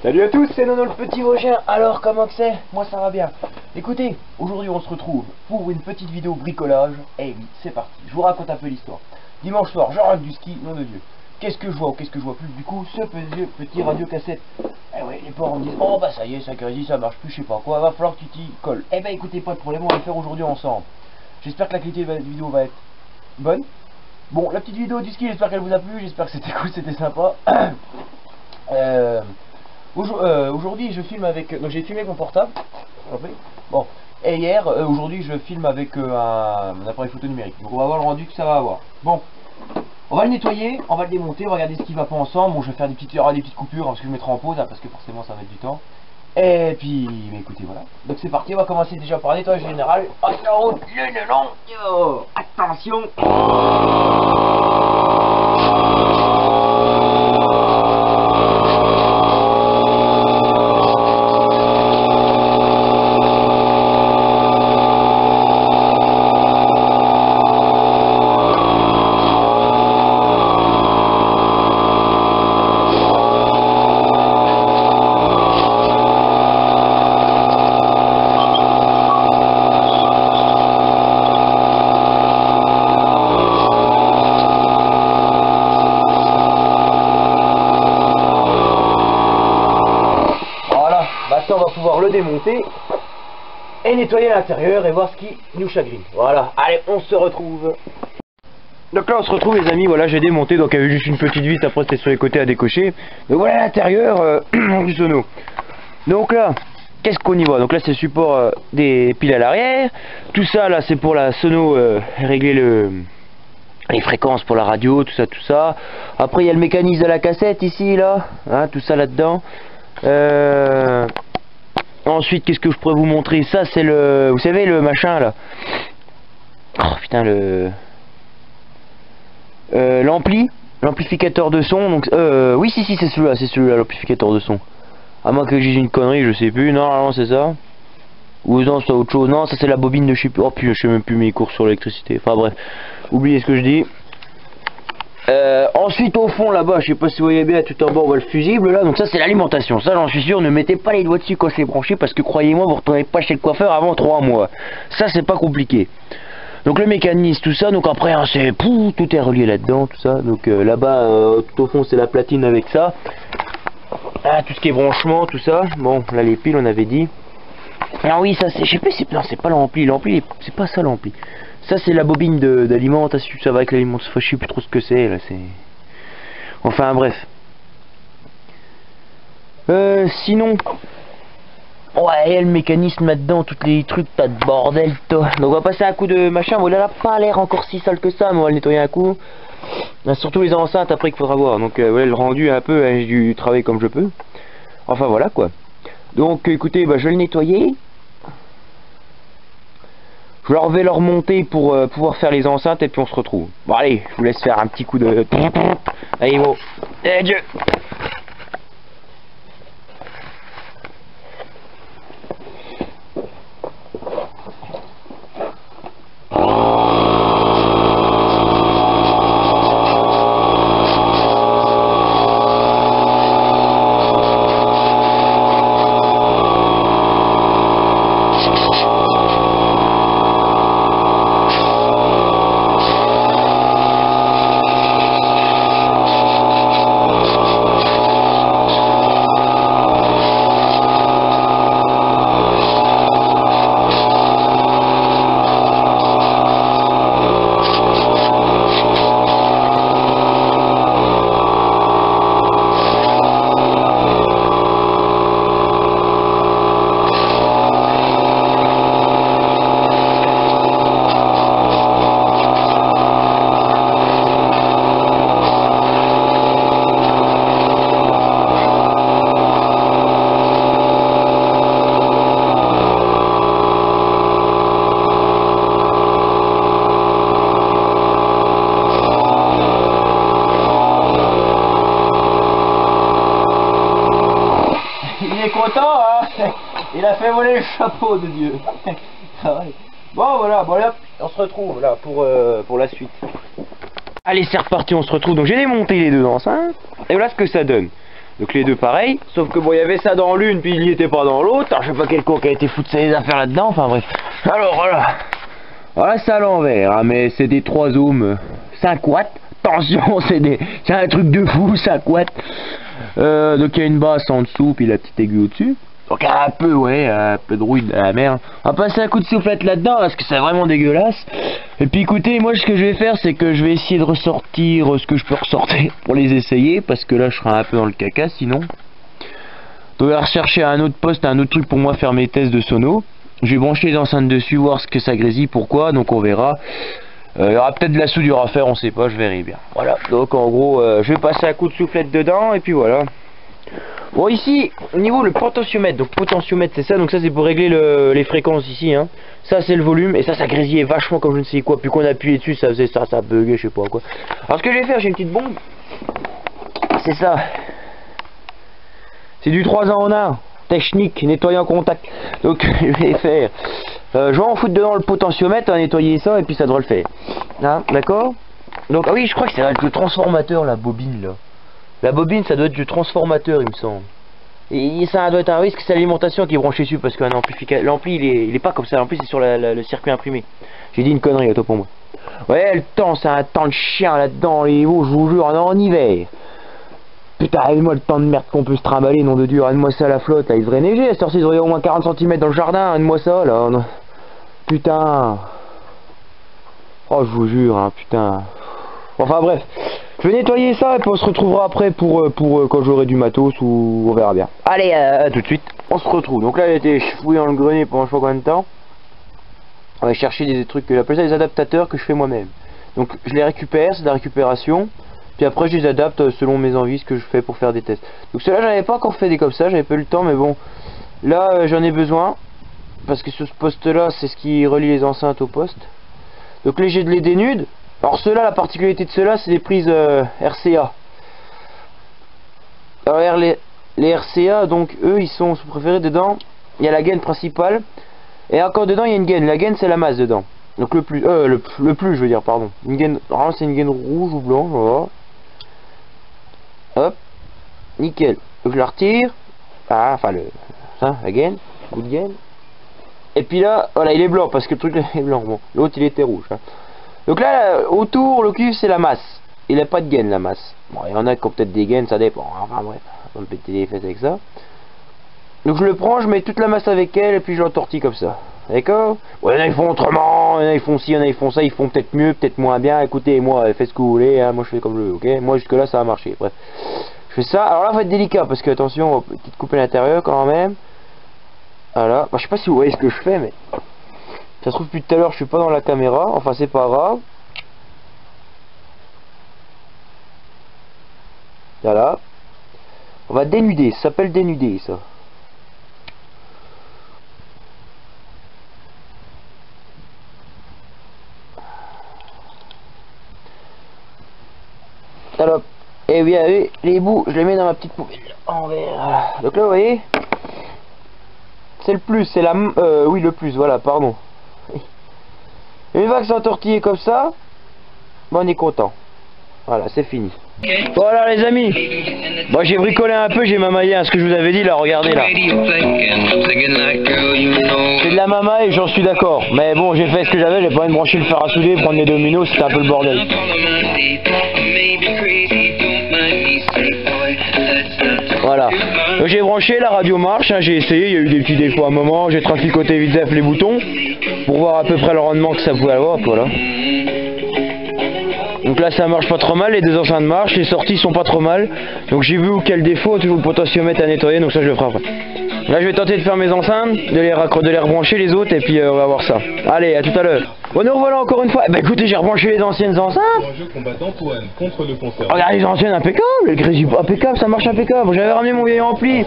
Salut à tous, c'est Nono le petit Vosgien. Alors comment que c'est? Moi ça va bien. Écoutez, aujourd'hui on se retrouve pour une petite vidéo bricolage. Eh oui, c'est parti, je vous raconte un peu l'histoire. Dimanche soir, je rentre du ski, nom de Dieu. Qu'est-ce que je vois ou qu'est-ce que je vois plus? Du coup, ce petit radio cassette. Eh ouais, les parents me disent, oh bah ça y est, ça grésille, ça marche plus, je sais pas quoi, va falloir que tu t'y colles. Eh ben écoutez, pas de problème, on va le faire aujourd'hui ensemble. J'espère que la qualité de la vidéo va être bonne. Bon, la petite vidéo du ski, j'espère qu'elle vous a plu, j'espère que c'était cool, c'était sympa. Aujourd'hui je filme avec, donc j'ai filmé avec mon portable. Bon, et hier, aujourd'hui je filme avec un appareil photo numérique. Donc on va voir le rendu que ça va avoir. Bon, on va le nettoyer, on va le démonter, on va regarder ce qui va pas ensemble. Bon, je vais faire des petites coupures, hein, parce que je mettrai en pause, hein, parce que forcément ça va mettre du temps. Et puis, mais écoutez, voilà. Donc c'est parti, on va commencer déjà par un nettoyage général. Attention, attention. On va pouvoir le démonter et nettoyer l'intérieur et voir ce qui nous chagrine. Voilà, allez, on se retrouve. Donc là on se retrouve les amis, voilà j'ai démonté, donc il y avait juste une petite vis, après c'était sur les côtés à décocher. Donc voilà l'intérieur du sono. Donc là, qu'est-ce qu'on y voit? Donc là c'est le support des piles à l'arrière. Tout ça là c'est pour la sono, régler les fréquences pour la radio, tout ça. Après il y a le mécanisme de la cassette ici là, hein, tout ça là-dedans. Ensuite, qu'est-ce que je pourrais vous montrer? Ça, c'est le... Vous savez, le machin, là. Oh, putain, le... l'amplificateur de son. Donc, oui, si, c'est celui-là, l'amplificateur de son. À moins que j'ai une connerie, je sais plus. Non, c'est ça. Ou non, c'est autre chose. Non, ça, c'est la bobine de je sais plus. Oh, puis je sais même plus mes cours sur l'électricité. Enfin, bref. Oubliez ce que je dis. Ensuite au fond là-bas, je sais pas si vous voyez bien, tout en bas on voit le fusible là, donc ça c'est l'alimentation, ça j'en suis sûr, ne mettez pas les doigts dessus quand c'est branché parce que croyez-moi vous retournez pas chez le coiffeur avant 3 mois, ça c'est pas compliqué. Donc le mécanisme, tout ça, donc après hein, c'est tout est relié là-dedans, tout ça, donc là-bas tout au fond c'est la platine avec ça, ah, tout ce qui est branchement, tout ça, bon là les piles on avait dit. Alors oui ça c'est, je sais pas si, non c'est pas l'ampli, c'est pas ça l'ampli. Ça c'est la bobine d'alimentation, ça va avec l'alimentation, je sais plus trop ce que c'est là, c'est... Enfin bref. Sinon... Ouais, il y a le mécanisme là-dedans, tous les trucs, tas de bordel, toi. Donc on va passer un coup de machin, bon là, n'a pas l'air encore si sale que ça, mais on va le nettoyer un coup. Surtout les enceintes après qu'il faudra voir, donc ouais, le rendu un peu, hein, j'ai dû travailler comme je peux. Enfin voilà quoi. Donc écoutez, bah, je vais le nettoyer. Je vais leur remonter pour pouvoir faire les enceintes et puis on se retrouve. Bon allez, je vous laisse faire un petit coup de... Allez bon, adieu. Il a fait voler le chapeau de Dieu. Bon voilà, bon là, on se retrouve là pour la suite. Allez c'est reparti, on se retrouve. Donc j'ai démonté les deux enceintes et voilà ce que ça donne. Donc les deux pareils, sauf que bon, il y avait ça dans l'une, puis il n'y était pas dans l'autre. Alors je sais pas quel con qui a été foutre ses affaires là-dedans, enfin bref. Alors voilà. Voilà, c'est à l'envers, hein, mais c'est des 3 ohms 5 watts. Attention, c'est un truc de fou, 5 watts. Donc il y a une basse en dessous, puis la petite aiguille au-dessus. Donc un peu, ouais, un peu de rouille de la merde. On va passer un coup de soufflette là-dedans, parce que c'est vraiment dégueulasse. Et puis écoutez, moi ce que je vais faire, c'est que je vais essayer de ressortir ce que je peux ressortir pour les essayer, parce que là je serai un peu dans le caca sinon. Donc je vais rechercher un autre poste, un autre truc pour moi faire mes tests de sono. Je vais brancher les enceintes dessus, voir ce que ça grésille, pourquoi, donc on verra. Il y aura peut-être de la soudure à faire, on sait pas, je verrai bien. Voilà, donc en gros, je vais passer un coup de soufflette dedans, et puis voilà. Bon, ici, au niveau le potentiomètre, donc potentiomètre c'est ça, donc ça c'est pour régler les fréquences ici, hein. Ça c'est le volume, et ça grésillait vachement comme je ne sais quoi, puis qu'on appuyait dessus, ça faisait ça buguait, je sais pas quoi. Alors ce que je vais faire, j'ai une petite bombe, c'est ça. C'est du 3 ans en 1. Technique, nettoyant contact. Donc je vais faire, je vais en foutre dedans le potentiomètre, nettoyer ça et puis ça devrait le faire. Hein, d'accord. Donc ah oui, je crois que c'est le transformateur, la bobine là. La bobine, ça doit être du transformateur, il me semble. Et ça doit être un risque, c'est l'alimentation qui est branchée dessus parce qu'un amplificateur, l'ampli il est pas comme ça, l'ampli c'est sur le circuit imprimé. J'ai dit une connerie, autant pour moi. Ouais, le temps, c'est un temps de chien là-dedans, les veaux, je vous jure, en hiver. Putain, aide-moi le temps de merde qu'on peut se trimballer, nom de Dieu, aide-moi ça à la flotte, là, il devrait neiger, à cette heure-ci, il devrait y avoir au moins 40 cm dans le jardin, aide-moi ça, là. Putain. Oh, je vous jure, hein, putain. Enfin, bref. Je vais nettoyer ça, et puis on se retrouvera après pour quand j'aurai du matos, ou on verra bien. Allez, tout de suite, on se retrouve. Donc là, j'ai été fouillé dans le grenier pendant je sais pas combien de temps. On va chercher des trucs, j'appelle ça des adaptateurs que je fais moi-même. Donc, je les récupère, c'est de la récupération. Puis après je les adapte selon mes envies, ce que je fais pour faire des tests. Donc ceux-là j'avais pas encore fait des comme ça, j'avais pas eu le temps, mais bon. Là j'en ai besoin. Parce que sur ce poste là c'est ce qui relie les enceintes au poste. Donc là j'ai de les dénude. Alors ceux-là, la particularité de ceux-là c'est des prises RCA. Alors les RCA, donc eux ils sont préférés dedans. Il y a la gaine principale. Et encore dedans il y a une gaine. La gaine c'est la masse dedans. Donc le plus je veux dire, pardon. Une gaine, normalement c'est une gaine rouge ou blanche, voilà. Hop, nickel. Donc je la retire. Ah, enfin la gaine, coup de gaine. Et puis là, voilà, il est blanc parce que le truc là, est blanc. Bon, l'autre il était rouge. Hein. Donc là, autour, le cul c'est la masse. Il n'a pas de gaine la masse. Bon, il y en a qui ont peut-être des gaines, ça dépend. Enfin bref, on va me péter les fesses avec ça. Donc je le prends, je mets toute la masse avec elle et puis je l'entortille comme ça. D'accord? Ouais, il y en a ils font autrement, il y en a ils font ci, il y en a ils font ça, ils font peut-être mieux, peut-être moins bien. Écoutez, moi, faites ce que vous voulez, hein, moi je fais comme je veux, ok? Moi jusque là ça a marché, bref. Je fais ça, alors là faut être délicat parce que attention, on va peut-être couper l'intérieur quand même. Voilà, bah, je sais pas si vous voyez ce que je fais, mais ça se trouve depuis tout à l'heure je suis pas dans la caméra, enfin c'est pas grave. Voilà. On va dénuder, ça s'appelle dénuder ça. Alors, et bien les bouts, je les mets dans ma petite poubelle en verre. Voilà. Donc là, vous voyez, c'est le plus, c'est la, oui le plus, voilà, pardon. Une fois que c'est entortillé comme ça, bon, on est content. Voilà, c'est fini. Voilà les amis, bon, j'ai bricolé un peu, j'ai mamaillé ce que je vous avais dit là, regardez là. C'est de la mamaille, j'en suis d'accord. Mais bon, j'ai fait ce que j'avais, j'ai pas envie de brancher le fer à souder, prendre les dominos, c'était un peu le bordel. Voilà. Donc j'ai branché, la radio marche, hein, j'ai essayé, il y a eu des petits défauts à un moment, j'ai traficoté vite fait les boutons pour voir à peu près le rendement que ça pouvait avoir, voilà. Donc là ça marche pas trop mal, les deux enceintes marchent, les sorties sont pas trop mal. Donc j'ai vu où quel défaut, toujours le potentiomètre à nettoyer, donc ça je le ferai après. Là je vais tenter de faire mes enceintes, de les rebrancher les autres et puis on va voir ça. Allez, à tout à l'heure. Bon, nous revoilà encore une fois. Bah écoutez, j'ai rebranché les anciennes enceintes. Regardez les anciennes, impeccable, le grésil impeccable, ça marche impeccable. J'avais ramené mon vieil ampli.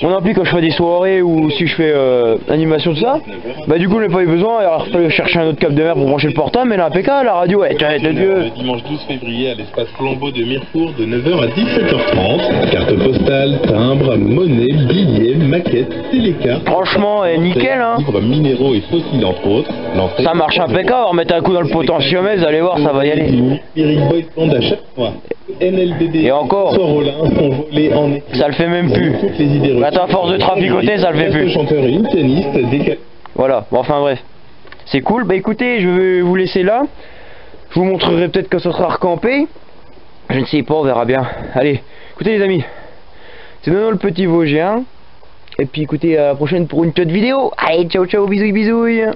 Mon ampli quand je fais des soirées ou si je fais animation de ça. Bah du coup j'ai pas eu besoin, il aurait fallu chercher un autre câble de mer pour brancher le portable, mais là impeccable, la radio, ouais, de Dieu. Le dimanche 12 février à l'espace Flambeau de Mirecourt de 9h à 17h30. Carte postale, timbre, monnaie, billets, maquettes, télécartes. Franchement, nickel hein. Livres minéraux et fossiles entre autres. Ça marche impeccable, remettre un coup dans le potentiomètre, vous allez voir, ça va y aller. Eric Boyd Band à chaque mois. NLBB Et encore, Sorolin sont volés en été. ça le fait même plus. Toutes les idées Attends, à force de traficoter, ça le fait plus. Chanteur et une pianiste décalé. Voilà, bon, enfin bref. C'est cool, bah écoutez, je vais vous laisser là. Je vous montrerai peut-être quand ce sera recampé. Je ne sais pas, on verra bien. Allez, écoutez les amis, c'est Nono le petit Vosgien. Et puis écoutez, à la prochaine pour une petite vidéo. Allez, ciao ciao, bisous bisous.